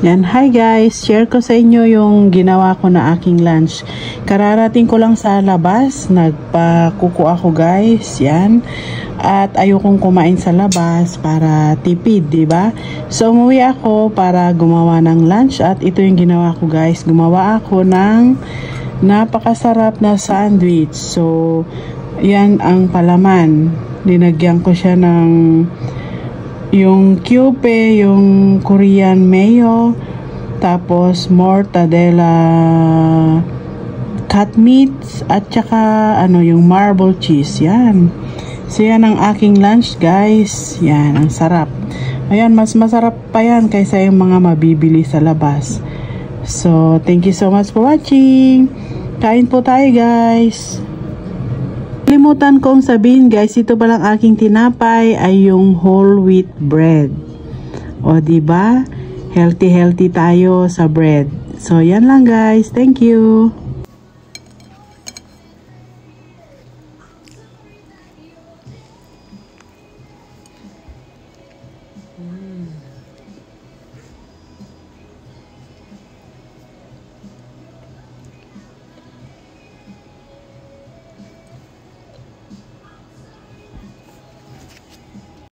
Yan, hi guys, share ko sa inyo yung ginawa ko na aking lunch. Kararating ko lang sa labas, nagpakuko ako guys, yan. At ayokong kumain sa labas para tipid, di ba? So umuwi ako para gumawa ng lunch at ito yung ginawa ko guys. Gumawa ako ng napakasarap na sandwich. So yan ang palaman. Dinagyan ko siya ng yung cube, yung Korean mayo, tapos mortadella cut meats, at saka yung marble cheese. Yan. So yan ang aking lunch guys. Yan, ang sarap. Ayan, mas masarap pa yan kaysa yung mga mabibili sa labas. So thank you so much for watching. Kain po tayo guys. Kalimutan kong sabihin guys, ito palang aking tinapay ay yung whole wheat bread. O diba? Healthy tayo sa bread. So yan lang guys. Thank you.